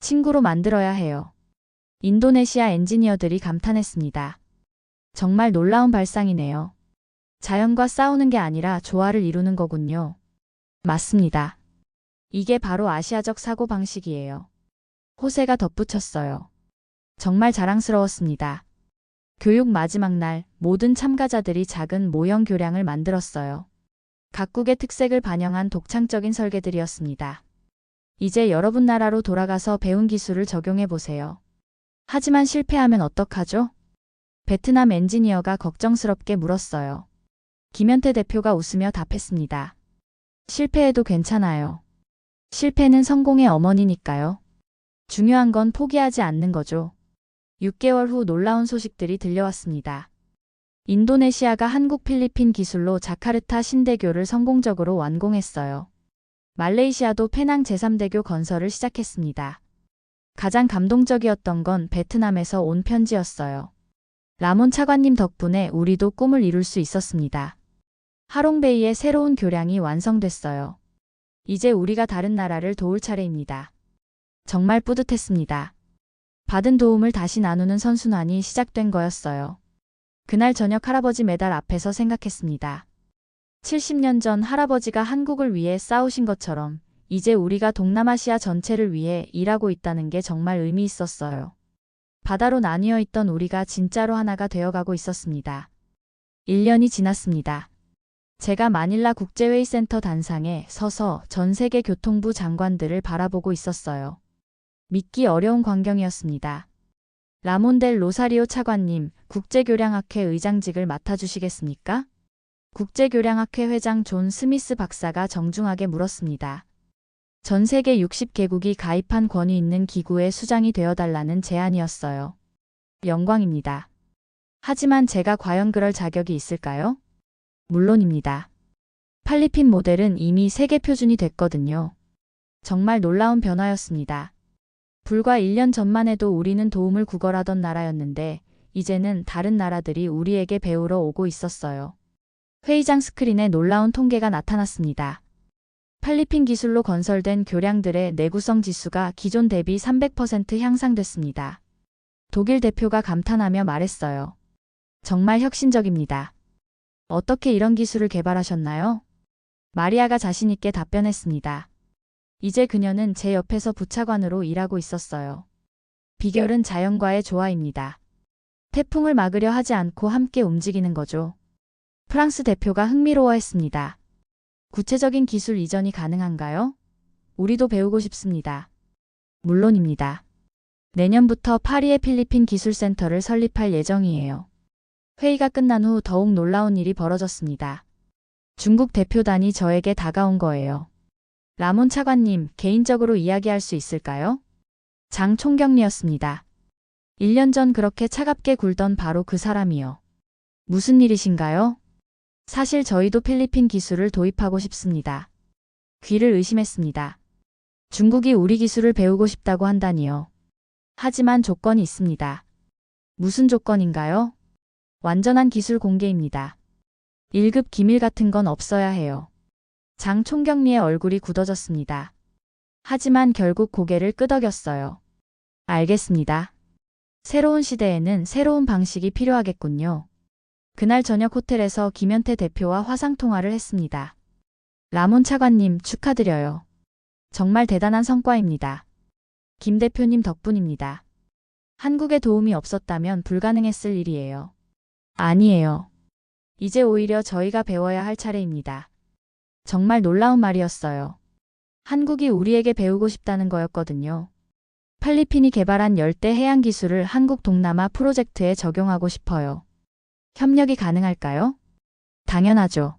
친구로 만들어야 해요. 인도네시아 엔지니어들이 감탄했습니다. 정말 놀라운 발상이네요. 자연과 싸우는 게 아니라 조화를 이루는 거군요. 맞습니다. 이게 바로 아시아적 사고방식이에요. 호세가 덧붙였어요. 정말 자랑스러웠습니다. 교육 마지막 날 모든 참가자들이 작은 모형 교량을 만들었어요. 각국의 특색을 반영한 독창적인 설계들이었습니다. 이제 여러분 나라로 돌아가서 배운 기술을 적용해 보세요. 하지만 실패하면 어떡하죠? 베트남 엔지니어가 걱정스럽게 물었어요. 김현태 대표가 웃으며 답했습니다. 실패해도 괜찮아요. 실패는 성공의 어머니니까요. 중요한 건 포기하지 않는 거죠. 6개월 후 놀라운 소식들이 들려왔습니다. 인도네시아가 한국 필리핀 기술로 자카르타 신대교를 성공적으로 완공했어요. 말레이시아도 페낭 제3대교 건설을 시작했습니다. 가장 감동적이었던 건 베트남에서 온 편지였어요. 라몬 차관님 덕분에 우리도 꿈을 이룰 수 있었습니다. 하롱베이의 새로운 교량이 완성됐어요. 이제 우리가 다른 나라를 도울 차례입니다. 정말 뿌듯했습니다. 받은 도움을 다시 나누는 선순환이 시작된 거였어요. 그날 저녁 할아버지 메달 앞에서 생각했습니다. 70년 전 할아버지가 한국을 위해 싸우신 것처럼 이제 우리가 동남아시아 전체를 위해 일하고 있다는 게 정말 의미 있었어요. 바다로 나뉘어 있던 우리가 진짜로 하나가 되어가고 있었습니다. 1년이 지났습니다. 제가 마닐라 국제회의센터 단상에 서서 전 세계 교통부 장관들을 바라보고 있었어요. 믿기 어려운 광경이었습니다. 라몬델 로사리오 차관님, 국제교량학회 의장직을 맡아주시겠습니까? 국제교량학회 회장 존 스미스 박사가 정중하게 물었습니다. 전 세계 60개국이 가입한 권위 있는 기구의 수장이 되어달라는 제안이었어요. 영광입니다. 하지만 제가 과연 그럴 자격이 있을까요? 물론입니다. 필리핀 모델은 이미 세계 표준이 됐거든요. 정말 놀라운 변화였습니다. 불과 1년 전만 해도 우리는 도움을 구걸하던 나라였는데 이제는 다른 나라들이 우리에게 배우러 오고 있었어요. 회의장 스크린에 놀라운 통계가 나타났습니다. 필리핀 기술로 건설된 교량들의 내구성 지수가 기존 대비 300% 향상됐습니다. 독일 대표가 감탄하며 말했어요. 정말 혁신적입니다. 어떻게 이런 기술을 개발하셨나요? 마리아가 자신있게 답변했습니다. 이제 그녀는 제 옆에서 부차관으로 일하고 있었어요. 비결은 자연과의 조화입니다. 태풍을 막으려 하지 않고 함께 움직이는 거죠. 프랑스 대표가 흥미로워했습니다. 구체적인 기술 이전이 가능한가요? 우리도 배우고 싶습니다. 물론입니다. 내년부터 파리에 필리핀 기술센터를 설립할 예정이에요. 회의가 끝난 후 더욱 놀라운 일이 벌어졌습니다. 중국 대표단이 저에게 다가온 거예요. 라몬 차관님, 개인적으로 이야기할 수 있을까요? 장 총경리였습니다. 1년 전 그렇게 차갑게 굴던 바로 그 사람이요. 무슨 일이신가요? 사실 저희도 필리핀 기술을 도입하고 싶습니다. 귀를 의심했습니다. 중국이 우리 기술을 배우고 싶다고 한다니요. 하지만 조건이 있습니다. 무슨 조건인가요? 완전한 기술 공개입니다. 1급 기밀 같은 건 없어야 해요. 장 총경리의 얼굴이 굳어졌습니다. 하지만 결국 고개를 끄덕였어요. 알겠습니다. 새로운 시대에는 새로운 방식이 필요하겠군요. 그날 저녁 호텔에서 김현태 대표와 화상통화를 했습니다. 라몬 차관님 축하드려요. 정말 대단한 성과입니다. 김 대표님 덕분입니다. 한국의 도움이 없었다면 불가능했을 일이에요. 아니에요. 이제 오히려 저희가 배워야 할 차례입니다. 정말 놀라운 말이었어요. 한국이 우리에게 배우고 싶다는 거였거든요. 필리핀이 개발한 열대 해양 기술을 한국 동남아 프로젝트에 적용하고 싶어요. 협력이 가능할까요? 당연하죠.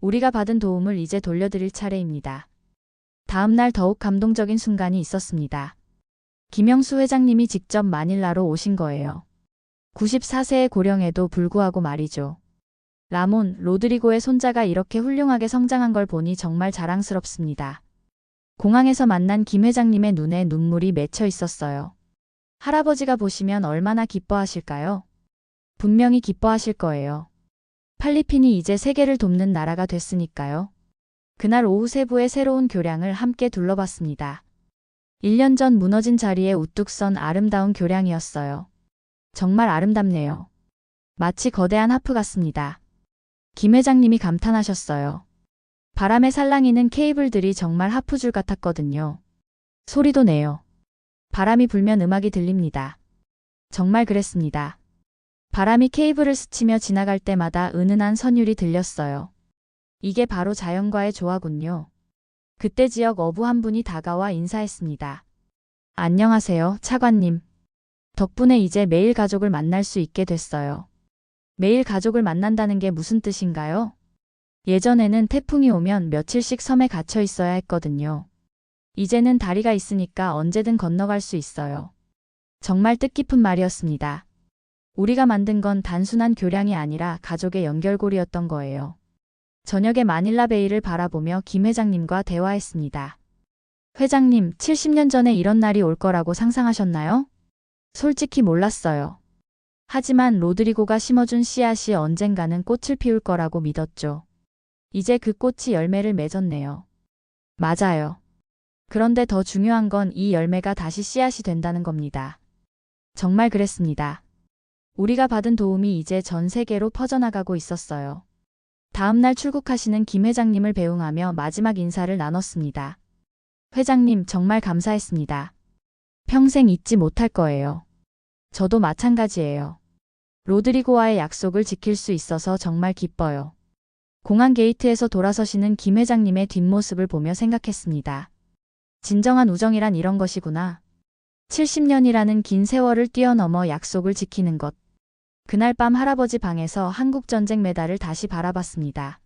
우리가 받은 도움을 이제 돌려드릴 차례입니다. 다음 날 더욱 감동적인 순간이 있었습니다. 김영수 회장님이 직접 마닐라로 오신 거예요. 94세의 고령에도 불구하고 말이죠. 라몬, 로드리고의 손자가 이렇게 훌륭하게 성장한 걸 보니 정말 자랑스럽습니다. 공항에서 만난 김 회장님의 눈에 눈물이 맺혀 있었어요. 할아버지가 보시면 얼마나 기뻐하실까요? 분명히 기뻐하실 거예요. 필리핀이 이제 세계를 돕는 나라가 됐으니까요. 그날 오후 세부의 새로운 교량을 함께 둘러봤습니다. 1년 전 무너진 자리에 우뚝 선 아름다운 교량이었어요. 정말 아름답네요. 마치 거대한 하프 같습니다. 김 회장님이 감탄하셨어요. 바람에 살랑이는 케이블들이 정말 하프줄 같았거든요. 소리도 내요. 바람이 불면 음악이 들립니다. 정말 그랬습니다. 바람이 케이블을 스치며 지나갈 때마다 은은한 선율이 들렸어요. 이게 바로 자연과의 조화군요. 그때 지역 어부 한 분이 다가와 인사했습니다. 안녕하세요, 차관님. 덕분에 이제 매일 가족을 만날 수 있게 됐어요. 매일 가족을 만난다는 게 무슨 뜻인가요? 예전에는 태풍이 오면 며칠씩 섬에 갇혀 있어야 했거든요. 이제는 다리가 있으니까 언제든 건너갈 수 있어요. 정말 뜻깊은 말이었습니다. 우리가 만든 건 단순한 교량이 아니라 가족의 연결고리였던 거예요. 저녁에 마닐라 베이를 바라보며 김 회장님과 대화했습니다. 회장님, 70년 전에 이런 날이 올 거라고 상상하셨나요? 솔직히 몰랐어요. 하지만 로드리고가 심어준 씨앗이 언젠가는 꽃을 피울 거라고 믿었죠. 이제 그 꽃이 열매를 맺었네요. 맞아요. 그런데 더 중요한 건 이 열매가 다시 씨앗이 된다는 겁니다. 정말 그랬습니다. 우리가 받은 도움이 이제 전 세계로 퍼져나가고 있었어요. 다음날 출국하시는 김 회장님을 배웅하며 마지막 인사를 나눴습니다. 회장님, 정말 감사했습니다. 평생 잊지 못할 거예요. 저도 마찬가지예요. 로드리고와의 약속을 지킬 수 있어서 정말 기뻐요. 공항 게이트에서 돌아서시는 김 회장님의 뒷모습을 보며 생각했습니다. 진정한 우정이란 이런 것이구나. 70년이라는 긴 세월을 뛰어넘어 약속을 지키는 것. 그날 밤 할아버지 방에서 한국전쟁 메달을 다시 바라봤습니다.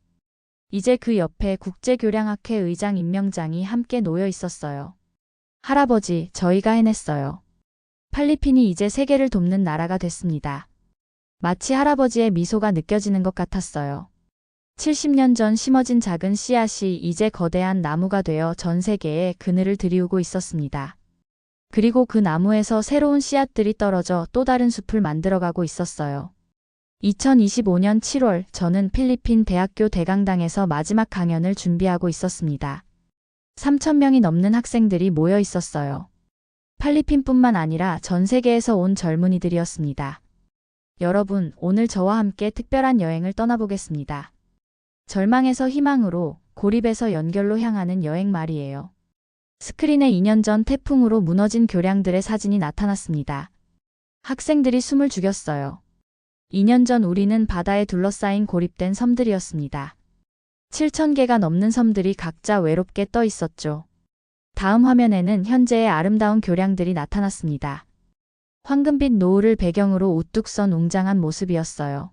이제 그 옆에 국제교량학회 의장 임명장이 함께 놓여 있었어요. 할아버지, 저희가 해냈어요. 필리핀이 이제 세계를 돕는 나라가 됐습니다. 마치 할아버지의 미소가 느껴지는 것 같았어요. 70년 전 심어진 작은 씨앗이 이제 거대한 나무가 되어 전 세계에 그늘을 드리우고 있었습니다. 그리고 그 나무에서 새로운 씨앗들이 떨어져 또 다른 숲을 만들어가고 있었어요. 2025년 7월 저는 필리핀 대학교 대강당에서 마지막 강연을 준비하고 있었습니다. 3,000명이 넘는 학생들이 모여 있었어요. 필리핀뿐만 아니라 전 세계에서 온 젊은이들이었습니다. 여러분, 오늘 저와 함께 특별한 여행을 떠나보겠습니다. 절망에서 희망으로, 고립에서 연결로 향하는 여행 말이에요. 스크린에 2년 전 태풍으로 무너진 교량들의 사진이 나타났습니다. 학생들이 숨을 죽였어요. 2년 전 우리는 바다에 둘러싸인 고립된 섬들이었습니다. 7,000개가 넘는 섬들이 각자 외롭게 떠 있었죠. 다음 화면에는 현재의 아름다운 교량들이 나타났습니다. 황금빛 노을을 배경으로 우뚝 선 웅장한 모습이었어요.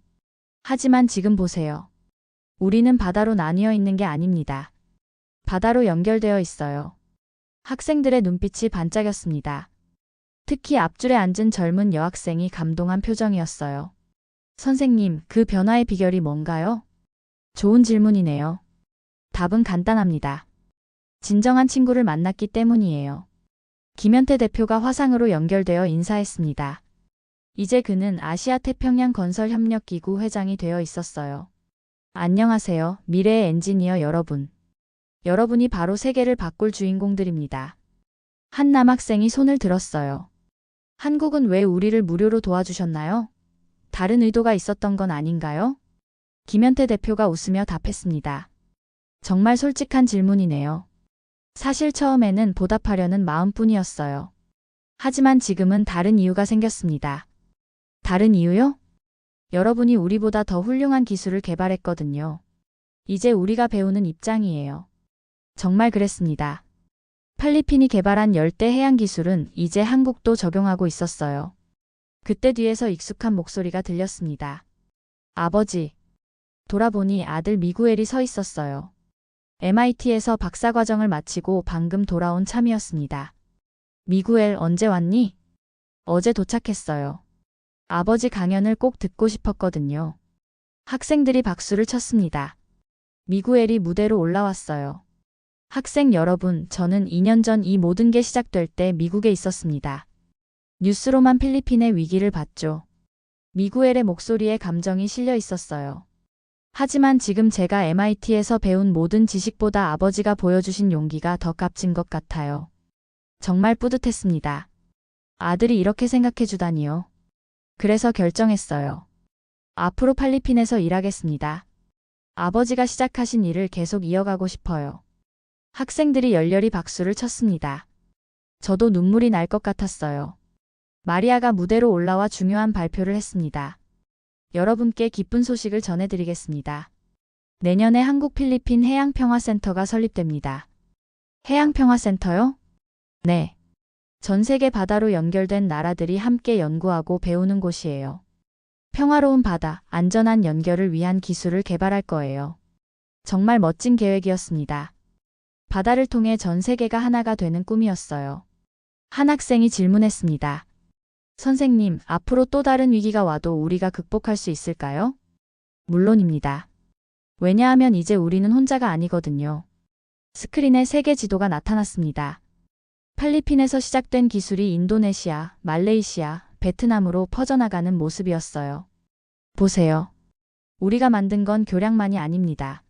하지만 지금 보세요. 우리는 바다로 나뉘어 있는 게 아닙니다. 바다로 연결되어 있어요. 학생들의 눈빛이 반짝였습니다. 특히 앞줄에 앉은 젊은 여학생이 감동한 표정이었어요. 선생님, 그 변화의 비결이 뭔가요? 좋은 질문이네요. 답은 간단합니다. 진정한 친구를 만났기 때문이에요. 김현태 대표가 화상으로 연결되어 인사했습니다. 이제 그는 아시아 태평양 건설 협력기구 회장이 되어 있었어요. 안녕하세요, 미래의 엔지니어 여러분. 여러분이 바로 세계를 바꿀 주인공들입니다. 한 남학생이 손을 들었어요. 한국은 왜 우리를 무료로 도와주셨나요? 다른 의도가 있었던 건 아닌가요? 김현태 대표가 웃으며 답했습니다. 정말 솔직한 질문이네요. 사실 처음에는 보답하려는 마음뿐이었어요. 하지만 지금은 다른 이유가 생겼습니다. 다른 이유요? 여러분이 우리보다 더 훌륭한 기술을 개발했거든요. 이제 우리가 배우는 입장이에요. 정말 그랬습니다. 필리핀이 개발한 열대 해양 기술은 이제 한국도 적용하고 있었어요. 그때 뒤에서 익숙한 목소리가 들렸습니다. 아버지. 돌아보니 아들 미구엘이 서 있었어요. MIT에서 박사과정을 마치고 방금 돌아온 참이었습니다. 미구엘, 언제 왔니? 어제 도착했어요. 아버지 강연을 꼭 듣고 싶었거든요. 학생들이 박수를 쳤습니다. 미구엘이 무대로 올라왔어요. 학생 여러분, 저는 2년 전 이 모든 게 시작될 때 미국에 있었습니다. 뉴스로만 필리핀의 위기를 봤죠. 미구엘의 목소리에 감정이 실려 있었어요. 하지만 지금 제가 MIT에서 배운 모든 지식보다 아버지가 보여주신 용기가 더 값진 것 같아요. 정말 뿌듯했습니다. 아들이 이렇게 생각해 주다니요. 그래서 결정했어요. 앞으로 필리핀에서 일하겠습니다. 아버지가 시작하신 일을 계속 이어가고 싶어요. 학생들이 열렬히 박수를 쳤습니다. 저도 눈물이 날 것 같았어요. 마리아가 무대로 올라와 중요한 발표를 했습니다. 여러분께 기쁜 소식을 전해드리겠습니다. 내년에 한국 필리핀 해양평화센터가 설립됩니다. 해양평화센터요? 네. 전 세계 바다로 연결된 나라들이 함께 연구하고 배우는 곳이에요. 평화로운 바다, 안전한 연결을 위한 기술을 개발할 거예요. 정말 멋진 계획이었습니다. 바다를 통해 전 세계가 하나가 되는 꿈이었어요. 한 학생이 질문했습니다. 선생님, 앞으로 또 다른 위기가 와도 우리가 극복할 수 있을까요? 물론입니다. 왜냐하면 이제 우리는 혼자가 아니거든요. 스크린에 세계 지도가 나타났습니다. 필리핀에서 시작된 기술이 인도네시아, 말레이시아, 베트남으로 퍼져나가는 모습이었어요. 보세요. 우리가 만든 건 교량만이 아닙니다.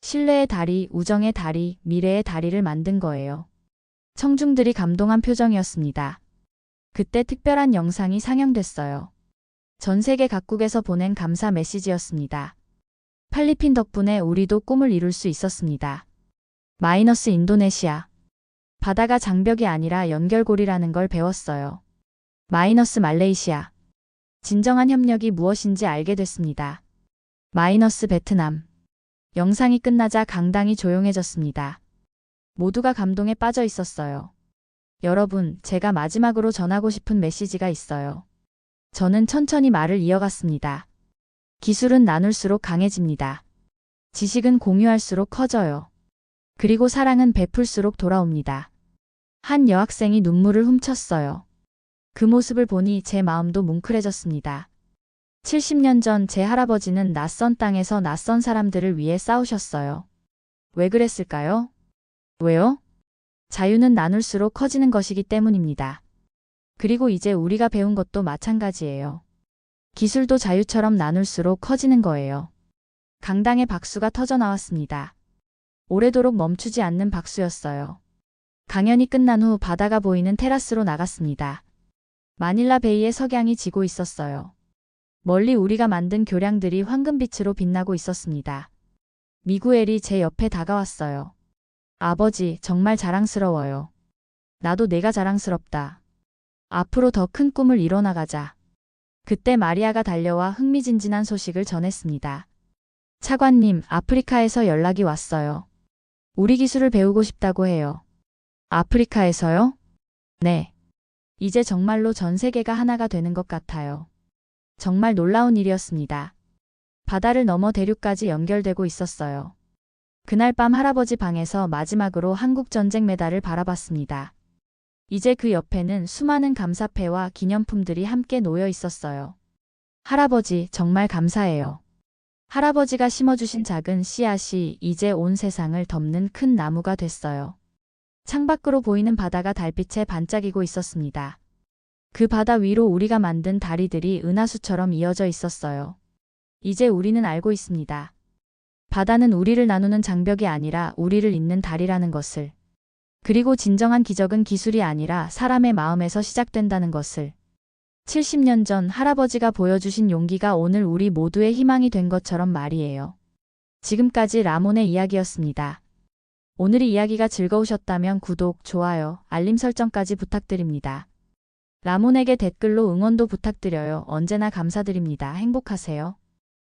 신뢰의 다리, 우정의 다리, 미래의 다리를 만든 거예요. 청중들이 감동한 표정이었습니다. 그때 특별한 영상이 상영됐어요. 전 세계 각국에서 보낸 감사 메시지였습니다. 필리핀 덕분에 우리도 꿈을 이룰 수 있었습니다. 마이너스 인도네시아. 바다가 장벽이 아니라 연결고리라는 걸 배웠어요. 마이너스 말레이시아. 진정한 협력이 무엇인지 알게 됐습니다. 마이너스 베트남. 영상이 끝나자 강당이 조용해졌습니다. 모두가 감동에 빠져 있었어요. 여러분, 제가 마지막으로 전하고 싶은 메시지가 있어요. 저는 천천히 말을 이어갔습니다. 기술은 나눌수록 강해집니다. 지식은 공유할수록 커져요. 그리고 사랑은 베풀수록 돌아옵니다. 한 여학생이 눈물을 훔쳤어요. 그 모습을 보니 제 마음도 뭉클해졌습니다. 70년 전 제 할아버지는 낯선 땅에서 낯선 사람들을 위해 싸우셨어요. 왜 그랬을까요? 왜요? 자유는 나눌수록 커지는 것이기 때문입니다. 그리고 이제 우리가 배운 것도 마찬가지예요. 기술도 자유처럼 나눌수록 커지는 거예요. 강당의 박수가 터져 나왔습니다. 오래도록 멈추지 않는 박수였어요. 강연이 끝난 후 바다가 보이는 테라스로 나갔습니다. 마닐라 베이의 석양이 지고 있었어요. 멀리 우리가 만든 교량들이 황금빛으로 빛나고 있었습니다. 미구엘이 제 옆에 다가왔어요. 아버지, 정말 자랑스러워요. 나도 내가 자랑스럽다. 앞으로 더 큰 꿈을 이뤄나가자. 그때 마리아가 달려와 흥미진진한 소식을 전했습니다. 차관님, 아프리카에서 연락이 왔어요. 우리 기술을 배우고 싶다고 해요. 아프리카에서요? 네. 이제 정말로 전 세계가 하나가 되는 것 같아요. 정말 놀라운 일이었습니다. 바다를 넘어 대륙까지 연결되고 있었어요. 그날 밤 할아버지 방에서 마지막으로 한국전쟁 메달을 바라봤습니다. 이제 그 옆에는 수많은 감사패와 기념품들이 함께 놓여 있었어요. 할아버지, 정말 감사해요. 할아버지가 심어주신 작은 씨앗이 이제 온 세상을 덮는 큰 나무가 됐어요. 창밖으로 보이는 바다가 달빛에 반짝이고 있었습니다. 그 바다 위로 우리가 만든 다리들이 은하수처럼 이어져 있었어요. 이제 우리는 알고 있습니다. 바다는 우리를 나누는 장벽이 아니라 우리를 잇는 다리라는 것을. 그리고 진정한 기적은 기술이 아니라 사람의 마음에서 시작된다는 것을. 70년 전 할아버지가 보여주신 용기가 오늘 우리 모두의 희망이 된 것처럼 말이에요. 지금까지 라몬의 이야기였습니다. 오늘의 이야기가 즐거우셨다면 구독, 좋아요, 알림 설정까지 부탁드립니다. 라몬에게 댓글로 응원도 부탁드려요. 언제나 감사드립니다. 행복하세요.